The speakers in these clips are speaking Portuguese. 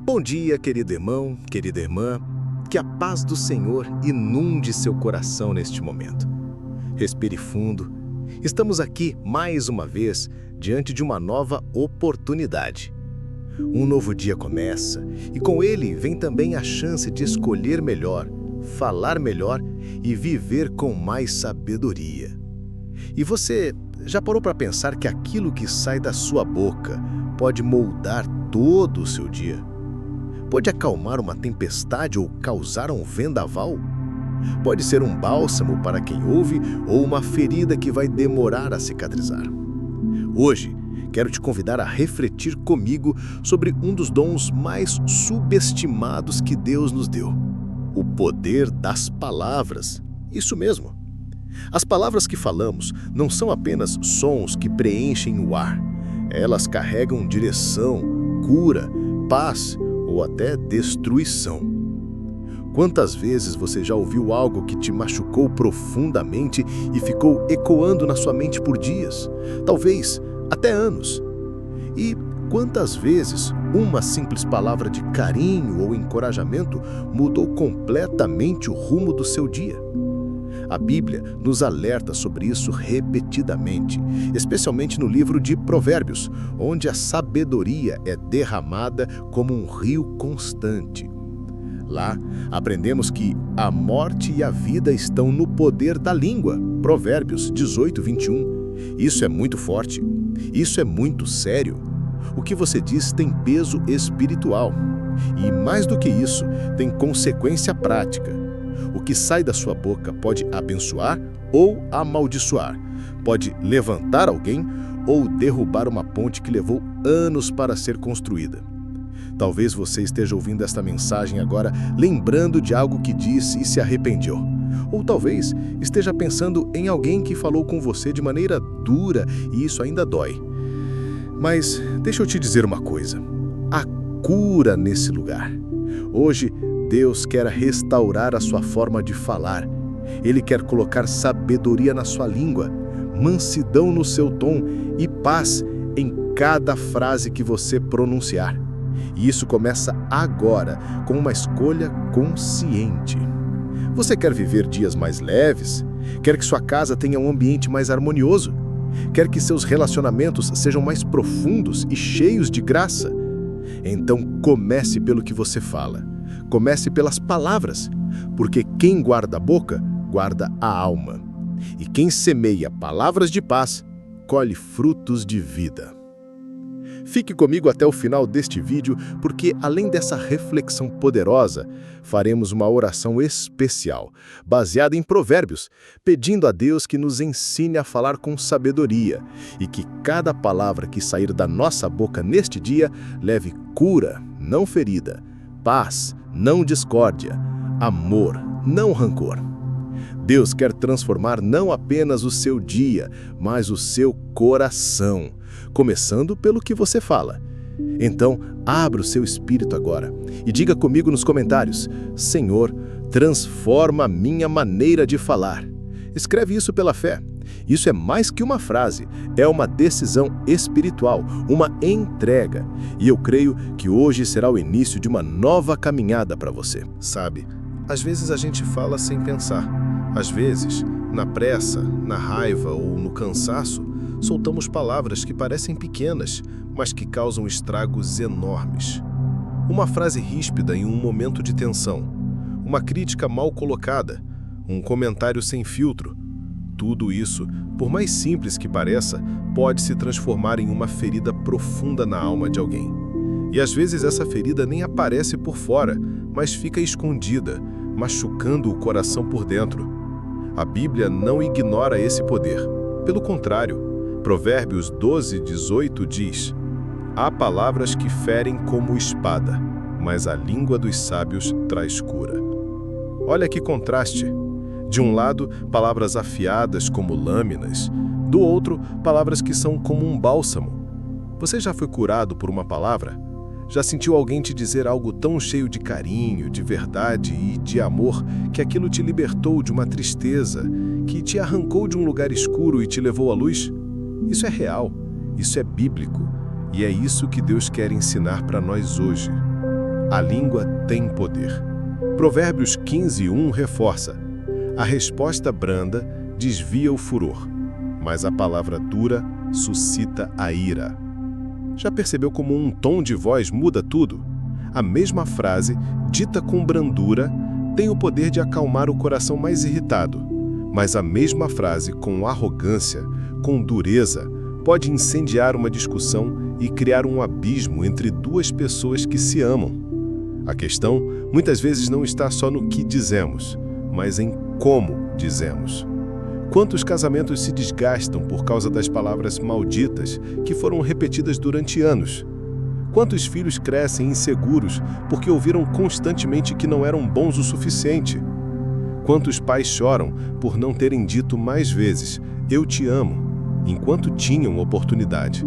Bom dia, querido irmão, querida irmã. Que a paz do Senhor inunde seu coração neste momento. Respire fundo. Estamos aqui mais uma vez diante de uma nova oportunidade. Um novo dia começa e com ele vem também a chance de escolher melhor, falar melhor e viver com mais sabedoria. E você já parou para pensar que aquilo que sai da sua boca pode moldar todo o seu dia? Pode acalmar uma tempestade ou causar um vendaval? Pode ser um bálsamo para quem ouve ou uma ferida que vai demorar a cicatrizar. Hoje, quero te convidar a refletir comigo sobre um dos dons mais subestimados que Deus nos deu: o poder das palavras. Isso mesmo. As palavras que falamos não são apenas sons que preenchem o ar. Elas carregam direção, cura, paz ou até destruição. Quantas vezes você já ouviu algo que te machucou profundamente e ficou ecoando na sua mente por dias, talvez até anos? E quantas vezes uma simples palavra de carinho ou encorajamento mudou completamente o rumo do seu dia? A Bíblia nos alerta sobre isso repetidamente, especialmente no livro de Provérbios, onde a sabedoria é derramada como um rio constante. Lá, aprendemos que a morte e a vida estão no poder da língua. Provérbios 18:21. Isso é muito forte. Isso é muito sério. O que você diz tem peso espiritual. E mais do que isso, tem consequência prática. O que sai da sua boca pode abençoar ou amaldiçoar. Pode levantar alguém ou derrubar uma ponte que levou anos para ser construída. Talvez você esteja ouvindo esta mensagem agora lembrando de algo que disse e se arrependeu. Ou talvez esteja pensando em alguém que falou com você de maneira dura e isso ainda dói. Mas deixa eu te dizer uma coisa: há cura nesse lugar. Hoje, Deus quer restaurar a sua forma de falar. Ele quer colocar sabedoria na sua língua, mansidão no seu tom e paz em cada frase que você pronunciar. E isso começa agora, com uma escolha consciente. Você quer viver dias mais leves? Quer que sua casa tenha um ambiente mais harmonioso? Quer que seus relacionamentos sejam mais profundos e cheios de graça? Então comece pelo que você fala. Comece pelas palavras, porque quem guarda a boca, guarda a alma. E quem semeia palavras de paz, colhe frutos de vida. Fique comigo até o final deste vídeo, porque além dessa reflexão poderosa, faremos uma oração especial, baseada em Provérbios, pedindo a Deus que nos ensine a falar com sabedoria e que cada palavra que sair da nossa boca neste dia leve cura, não ferida, paz, não discórdia, amor, não rancor. Deus quer transformar não apenas o seu dia, mas o seu coração, começando pelo que você fala. Então, abra o seu espírito agora e diga comigo nos comentários: Senhor, transforma a minha maneira de falar. Escreve isso pela fé. Isso é mais que uma frase, é uma decisão espiritual, uma entrega. E eu creio que hoje será o início de uma nova caminhada para você. Sabe, às vezes a gente fala sem pensar. Às vezes, na pressa, na raiva ou no cansaço, soltamos palavras que parecem pequenas, mas que causam estragos enormes. Uma frase ríspida em um momento de tensão, uma crítica mal colocada, um comentário sem filtro. Tudo isso, por mais simples que pareça, pode se transformar em uma ferida profunda na alma de alguém. E às vezes essa ferida nem aparece por fora, mas fica escondida, machucando o coração por dentro. A Bíblia não ignora esse poder. Pelo contrário, Provérbios 12:18 diz: há palavras que ferem como espada, mas a língua dos sábios traz cura. Olha que contraste. De um lado, palavras afiadas como lâminas, do outro, palavras que são como um bálsamo. Você já foi curado por uma palavra? Já sentiu alguém te dizer algo tão cheio de carinho, de verdade e de amor, que aquilo te libertou de uma tristeza, que te arrancou de um lugar escuro e te levou à luz? Isso é real, isso é bíblico, e é isso que Deus quer ensinar para nós hoje. A língua tem poder. Provérbios 15:1 reforça: a resposta branda desvia o furor, mas a palavra dura suscita a ira. Já percebeu como um tom de voz muda tudo? A mesma frase, dita com brandura, tem o poder de acalmar o coração mais irritado, mas a mesma frase, com arrogância, com dureza, pode incendiar uma discussão e criar um abismo entre duas pessoas que se amam. A questão, muitas vezes, não está só no que dizemos, mas em como dizemos. Quantos casamentos se desgastam por causa das palavras malditas que foram repetidas durante anos? Quantos filhos crescem inseguros porque ouviram constantemente que não eram bons o suficiente? Quantos pais choram por não terem dito mais vezes, "eu te amo", enquanto tinham oportunidade?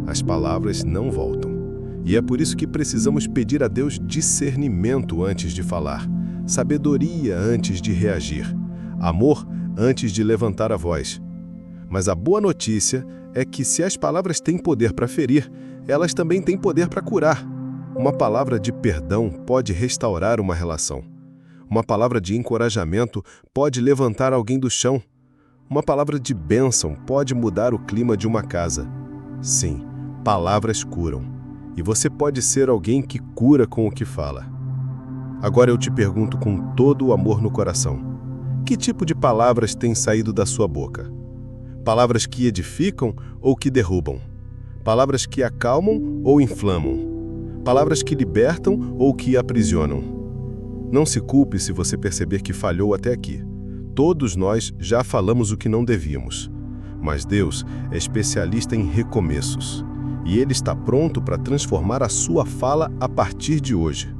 As palavras não voltam. E é por isso que precisamos pedir a Deus discernimento antes de falar, sabedoria antes de reagir, amor antes de levantar a voz. Mas a boa notícia é que se as palavras têm poder para ferir, elas também têm poder para curar. Uma palavra de perdão pode restaurar uma relação. Uma palavra de encorajamento pode levantar alguém do chão. Uma palavra de bênção pode mudar o clima de uma casa. Sim, palavras curam. E você pode ser alguém que cura com o que fala. Agora eu te pergunto com todo o amor no coração: que tipo de palavras tem saído da sua boca? Palavras que edificam ou que derrubam? Palavras que acalmam ou inflamam? Palavras que libertam ou que aprisionam? Não se culpe se você perceber que falhou até aqui. Todos nós já falamos o que não devíamos. Mas Deus é especialista em recomeços. E Ele está pronto para transformar a sua fala a partir de hoje.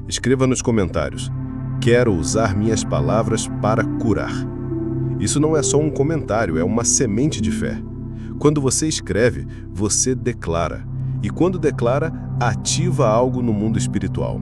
Escreva nos comentários: quero usar minhas palavras para curar. Isso não é só um comentário, é uma semente de fé. Quando você escreve, você declara. E quando declara, ativa algo no mundo espiritual.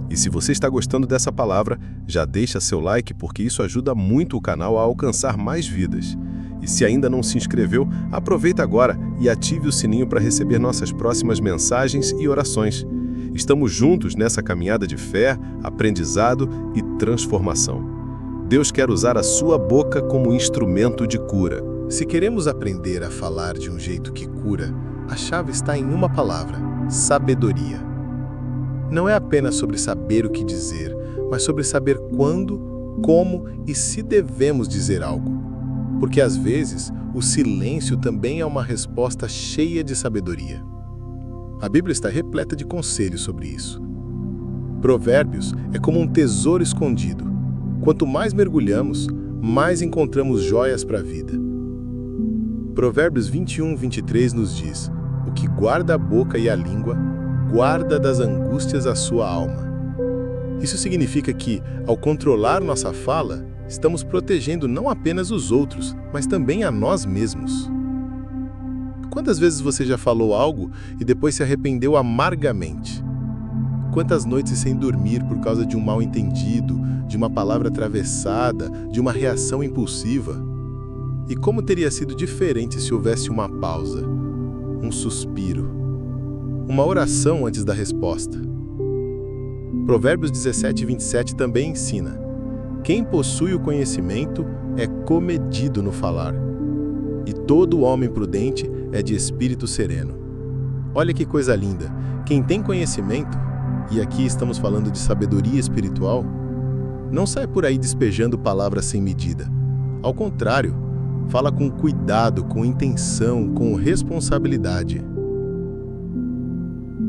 E se você está gostando dessa palavra, já deixa seu like, porque isso ajuda muito o canal a alcançar mais vidas. E se ainda não se inscreveu, aproveita agora e ative o sininho para receber nossas próximas mensagens e orações. Estamos juntos nessa caminhada de fé, aprendizado e transformação. Deus quer usar a sua boca como instrumento de cura. Se queremos aprender a falar de um jeito que cura, a chave está em uma palavra: sabedoria. Não é apenas sobre saber o que dizer, mas sobre saber quando, como e se devemos dizer algo. Porque às vezes, o silêncio também é uma resposta cheia de sabedoria. A Bíblia está repleta de conselhos sobre isso. Provérbios é como um tesouro escondido. Quanto mais mergulhamos, mais encontramos joias para a vida. Provérbios 21:23 nos diz: o que guarda a boca e a língua, guarda das angústias a sua alma. Isso significa que, ao controlar nossa fala, estamos protegendo não apenas os outros, mas também a nós mesmos. Quantas vezes você já falou algo e depois se arrependeu amargamente? Quantas noites sem dormir por causa de um mal-entendido, de uma palavra atravessada, de uma reação impulsiva? E como teria sido diferente se houvesse uma pausa, um suspiro, uma oração antes da resposta? Provérbios 17:27 também ensina: quem possui o conhecimento é comedido no falar, e todo homem prudente é de espírito sereno. Olha que coisa linda! Quem tem conhecimento, e aqui estamos falando de sabedoria espiritual, não sai por aí despejando palavras sem medida. Ao contrário, fala com cuidado, com intenção, com responsabilidade.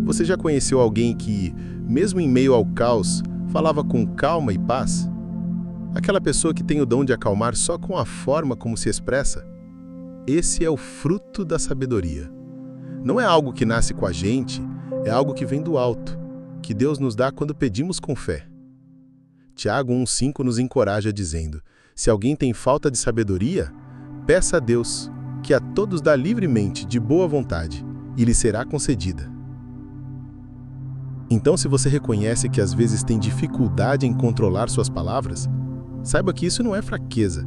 Você já conheceu alguém que, mesmo em meio ao caos, falava com calma e paz? Aquela pessoa que tem o dom de acalmar só com a forma como se expressa? Esse é o fruto da sabedoria. Não é algo que nasce com a gente, é algo que vem do alto, que Deus nos dá quando pedimos com fé. Tiago 1:5 nos encoraja dizendo: se alguém tem falta de sabedoria, peça a Deus, que a todos dá livremente, de boa vontade, e lhe será concedida. Então, se você reconhece que às vezes tem dificuldade em controlar suas palavras, saiba que isso não é fraqueza,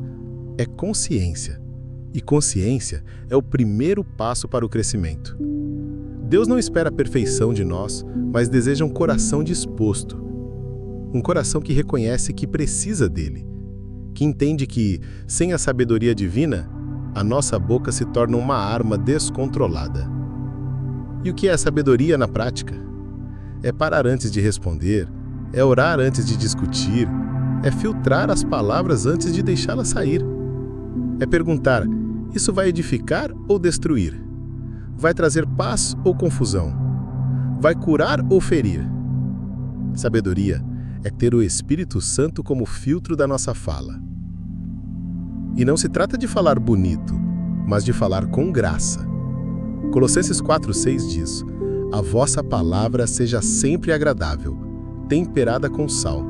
é consciência. E consciência é o primeiro passo para o crescimento. Deus não espera a perfeição de nós, mas deseja um coração disposto. Um coração que reconhece que precisa dele, que entende que, sem a sabedoria divina, a nossa boca se torna uma arma descontrolada. E o que é a sabedoria na prática? É parar antes de responder, é orar antes de discutir, é filtrar as palavras antes de deixá-las sair. É perguntar: isso vai edificar ou destruir? Vai trazer paz ou confusão? Vai curar ou ferir? Sabedoria é ter o Espírito Santo como filtro da nossa fala. E não se trata de falar bonito, mas de falar com graça. Colossenses 4:6 diz: a vossa palavra seja sempre agradável, temperada com sal,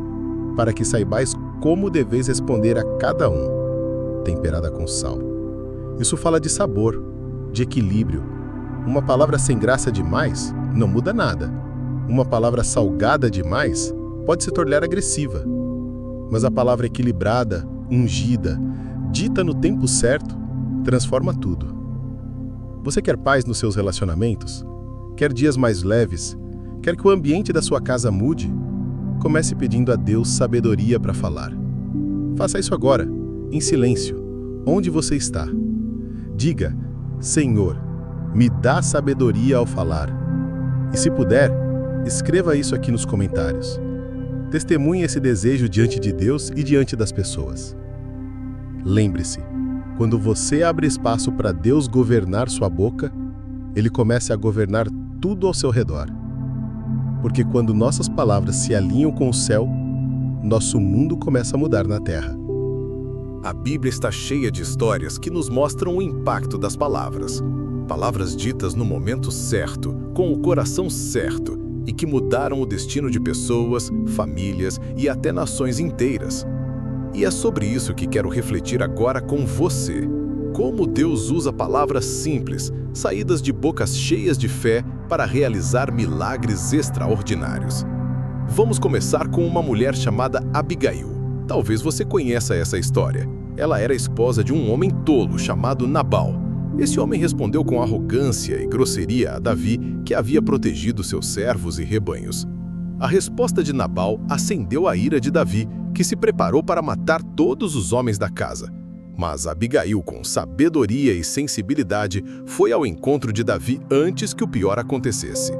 para que saibais como deveis responder a cada um. Temperada com sal. Isso fala de sabor, de equilíbrio. Uma palavra sem graça demais não muda nada. Uma palavra salgada demais pode se tornar agressiva. Mas a palavra equilibrada, ungida, dita no tempo certo, transforma tudo. Você quer paz nos seus relacionamentos? Quer dias mais leves? Quer que o ambiente da sua casa mude? Comece pedindo a Deus sabedoria para falar. Faça isso agora, em silêncio, onde você está. Diga: Senhor, me dá sabedoria ao falar. E se puder, escreva isso aqui nos comentários. Testemunhe esse desejo diante de Deus e diante das pessoas. Lembre-se, quando você abre espaço para Deus governar sua boca, Ele começa a governar tudo ao seu redor. Porque quando nossas palavras se alinham com o céu, nosso mundo começa a mudar na terra. A Bíblia está cheia de histórias que nos mostram o impacto das palavras. Palavras ditas no momento certo, com o coração certo, e que mudaram o destino de pessoas, famílias e até nações inteiras. E é sobre isso que quero refletir agora com você. Como Deus usa palavras simples, saídas de bocas cheias de fé, para realizar milagres extraordinários. Vamos começar com uma mulher chamada Abigail. Talvez você conheça essa história. Ela era esposa de um homem tolo chamado Nabal. Esse homem respondeu com arrogância e grosseria a Davi, que havia protegido seus servos e rebanhos. A resposta de Nabal acendeu a ira de Davi, que se preparou para matar todos os homens da casa. Mas Abigail, com sabedoria e sensibilidade, foi ao encontro de Davi antes que o pior acontecesse.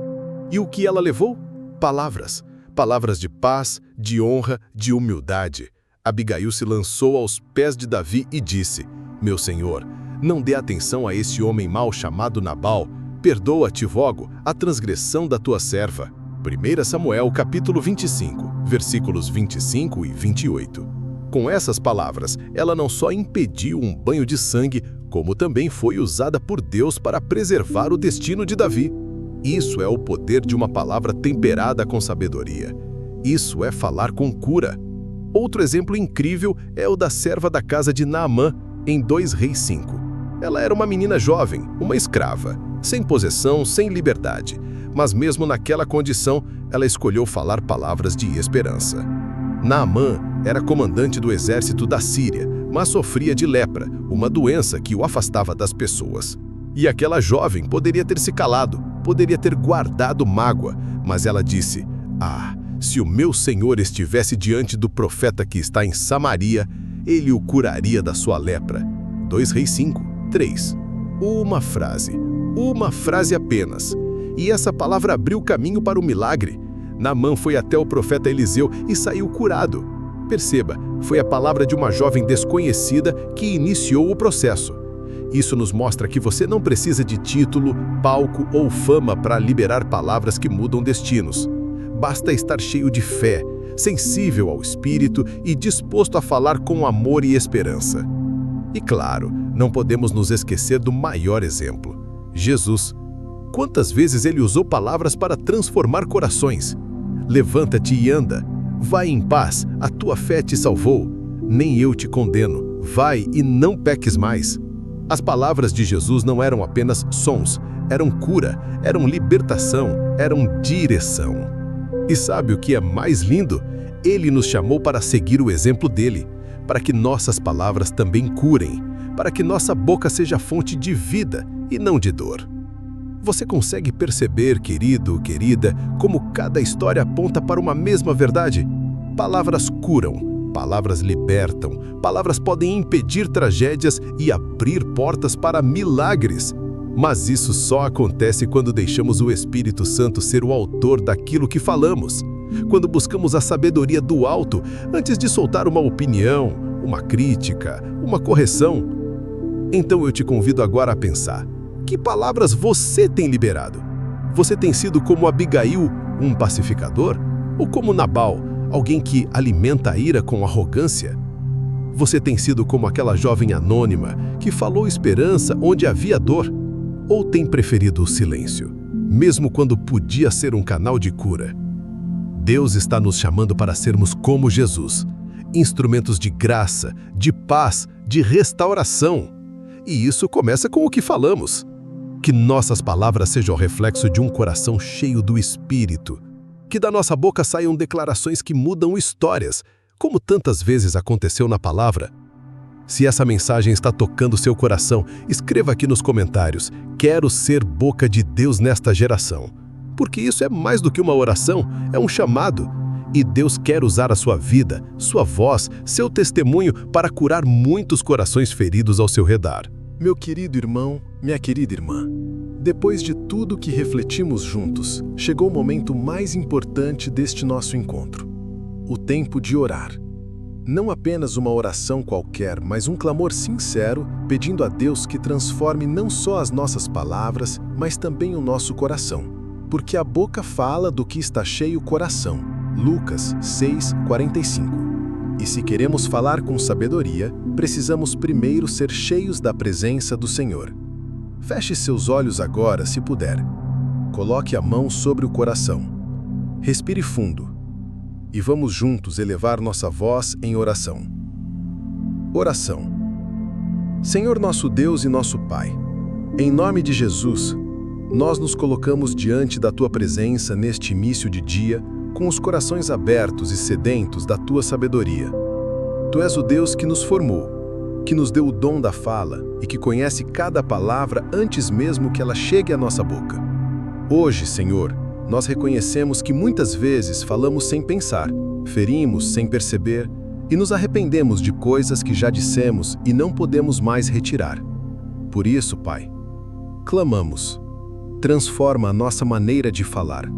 E o que ela levou? Palavras. Palavras de paz, de honra, de humildade. Abigail se lançou aos pés de Davi e disse: Meu senhor, não dê atenção a esse homem mau chamado Nabal. Perdoa-te, vogo, a transgressão da tua serva. 1 Samuel, capítulo 25, versículos 25 e 28. Com essas palavras, ela não só impediu um banho de sangue, como também foi usada por Deus para preservar o destino de Davi. Isso é o poder de uma palavra temperada com sabedoria. Isso é falar com cura. Outro exemplo incrível é o da serva da casa de Naamã, em 2 Reis 5. Ela era uma menina jovem, uma escrava, sem possessão, sem liberdade. Mas mesmo naquela condição, ela escolheu falar palavras de esperança. Naamã era comandante do exército da Síria, mas sofria de lepra, uma doença que o afastava das pessoas. E aquela jovem poderia ter se calado, poderia ter guardado mágoa, mas ela disse: se o meu senhor estivesse diante do profeta que está em Samaria, ele o curaria da sua lepra. 2 Reis 5, 3. Uma frase apenas. E essa palavra abriu caminho para o milagre. Naamã foi até o profeta Eliseu e saiu curado. Perceba, foi a palavra de uma jovem desconhecida que iniciou o processo. Isso nos mostra que você não precisa de título, palco ou fama para liberar palavras que mudam destinos. Basta estar cheio de fé, sensível ao Espírito e disposto a falar com amor e esperança. E claro, não podemos nos esquecer do maior exemplo: Jesus. Quantas vezes ele usou palavras para transformar corações? Levanta-te e anda. Vai em paz, a tua fé te salvou. Nem eu te condeno. Vai e não peques mais. As palavras de Jesus não eram apenas sons, eram cura, eram libertação, eram direção. E sabe o que é mais lindo? Ele nos chamou para seguir o exemplo dele, para que nossas palavras também curem, para que nossa boca seja fonte de vida e não de dor. Você consegue perceber, querido, querida, como cada história aponta para uma mesma verdade? Palavras curam, palavras libertam, palavras podem impedir tragédias e abrir portas para milagres. Mas isso só acontece quando deixamos o Espírito Santo ser o autor daquilo que falamos. Quando buscamos a sabedoria do alto antes de soltar uma opinião, uma crítica, uma correção. Então eu te convido agora a pensar: que palavras você tem liberado? Você tem sido como Abigail, um pacificador? Ou como Nabal, alguém que alimenta a ira com arrogância? Você tem sido como aquela jovem anônima que falou esperança onde havia dor? Ou tem preferido o silêncio, mesmo quando podia ser um canal de cura? Deus está nos chamando para sermos como Jesus, instrumentos de graça, de paz, de restauração. E isso começa com o que falamos. Que nossas palavras sejam reflexo de um coração cheio do Espírito. Que da nossa boca saiam declarações que mudam histórias, como tantas vezes aconteceu na palavra. Se essa mensagem está tocando seu coração, escreva aqui nos comentários: quero ser boca de Deus nesta geração. Porque isso é mais do que uma oração, é um chamado. E Deus quer usar a sua vida, sua voz, seu testemunho para curar muitos corações feridos ao seu redor. Meu querido irmão, minha querida irmã, depois de tudo que refletimos juntos, chegou o momento mais importante deste nosso encontro: o tempo de orar. Não apenas uma oração qualquer, mas um clamor sincero, pedindo a Deus que transforme não só as nossas palavras, mas também o nosso coração. Porque a boca fala do que está cheio o coração. Lucas 6:45. E se queremos falar com sabedoria, precisamos primeiro ser cheios da presença do Senhor. Feche seus olhos agora, se puder. Coloque a mão sobre o coração. Respire fundo. E vamos juntos elevar nossa voz em oração. Oração. Senhor nosso Deus e nosso Pai, em nome de Jesus, nós nos colocamos diante da Tua presença neste início de dia, com os corações abertos e sedentos da Tua sabedoria. Tu és o Deus que nos formou, que nos deu o dom da fala e que conhece cada palavra antes mesmo que ela chegue à nossa boca. Hoje, Senhor, nós reconhecemos que muitas vezes falamos sem pensar, ferimos sem perceber e nos arrependemos de coisas que já dissemos e não podemos mais retirar. Por isso, Pai, clamamos: transforma a nossa maneira de falar.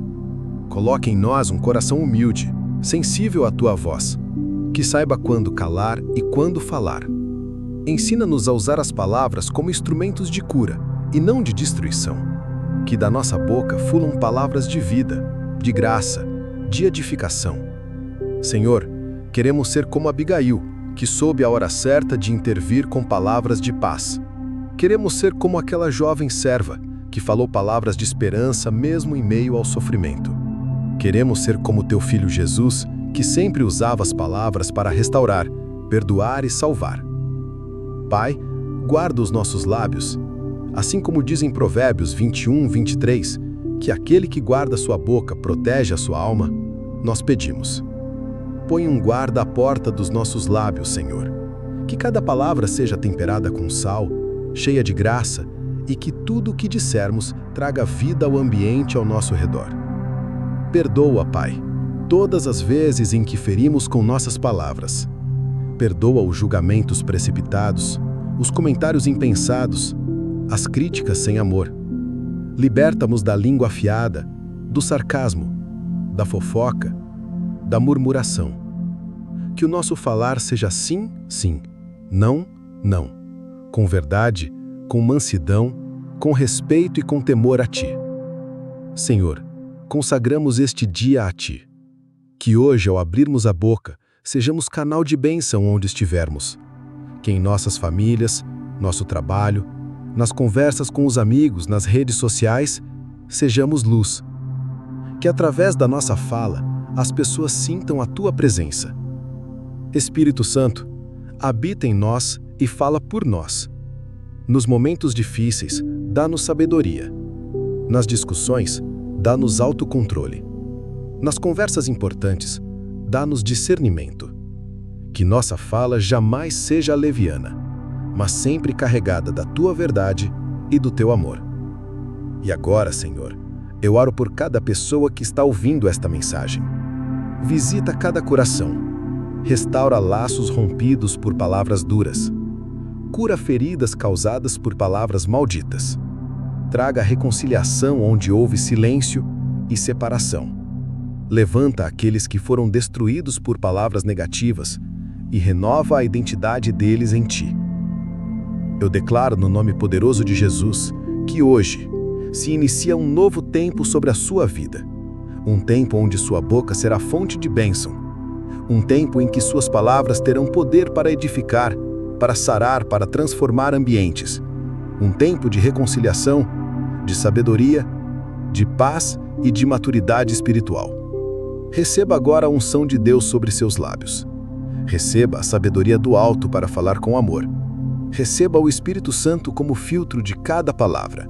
Coloque em nós um coração humilde, sensível à Tua voz, que saiba quando calar e quando falar. Ensina-nos a usar as palavras como instrumentos de cura e não de destruição. Que da nossa boca fluam palavras de vida, de graça, de edificação. Senhor, queremos ser como Abigail, que soube a hora certa de intervir com palavras de paz. Queremos ser como aquela jovem serva, que falou palavras de esperança mesmo em meio ao sofrimento. Queremos ser como Teu Filho Jesus, que sempre usava as palavras para restaurar, perdoar e salvar. Pai, guarda os nossos lábios. Assim como diz em Provérbios 21:23, que aquele que guarda sua boca protege a sua alma, nós pedimos: põe um guarda à porta dos nossos lábios, Senhor. Que cada palavra seja temperada com sal, cheia de graça, e que tudo o que dissermos traga vida ao ambiente ao nosso redor. Perdoa, Pai, todas as vezes em que ferimos com nossas palavras. Perdoa os julgamentos precipitados, os comentários impensados, as críticas sem amor. Liberta-nos da língua afiada, do sarcasmo, da fofoca, da murmuração. Que o nosso falar seja sim, sim, não, não, com verdade, com mansidão, com respeito e com temor a Ti. Senhor, consagramos este dia a Ti. Que hoje, ao abrirmos a boca, sejamos canal de bênção onde estivermos. Que em nossas famílias, nosso trabalho, nas conversas com os amigos, nas redes sociais, sejamos luz. Que através da nossa fala, as pessoas sintam a Tua presença. Espírito Santo, habita em nós e fala por nós. Nos momentos difíceis, dá-nos sabedoria. Nas discussões, dá-nos autocontrole. Nas conversas importantes, dá-nos discernimento. Que nossa fala jamais seja leviana, mas sempre carregada da Tua verdade e do Teu amor. E agora, Senhor, eu oro por cada pessoa que está ouvindo esta mensagem. Visita cada coração. Restaura laços rompidos por palavras duras. Cura feridas causadas por palavras malditas. Traga reconciliação onde houve silêncio e separação. Levanta aqueles que foram destruídos por palavras negativas e renova a identidade deles em Ti. Eu declaro no nome poderoso de Jesus que hoje se inicia um novo tempo sobre a sua vida. Um tempo onde sua boca será fonte de bênção. Um tempo em que suas palavras terão poder para edificar, para sarar, para transformar ambientes. Um tempo de reconciliação, de sabedoria, de paz e de maturidade espiritual. Receba agora a unção de Deus sobre seus lábios. Receba a sabedoria do alto para falar com amor. Receba o Espírito Santo como filtro de cada palavra.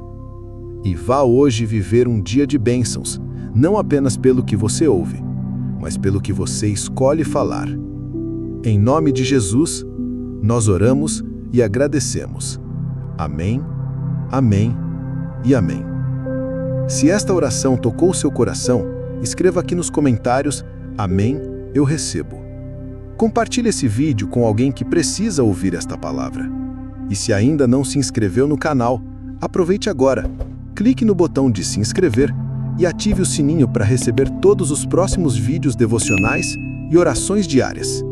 E vá hoje viver um dia de bênçãos, não apenas pelo que você ouve, mas pelo que você escolhe falar. Em nome de Jesus, nós oramos e agradecemos. Amém, amém e amém. Se esta oração tocou seu coração, escreva aqui nos comentários: Amém, eu recebo. Compartilhe esse vídeo com alguém que precisa ouvir esta palavra. E se ainda não se inscreveu no canal, aproveite agora. Clique no botão de se inscrever e ative o sininho para receber todos os próximos vídeos devocionais e orações diárias.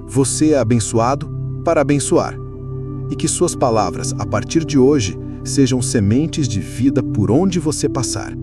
Você é abençoado para abençoar. E que suas palavras, a partir de hoje, sejam sementes de vida por onde você passar.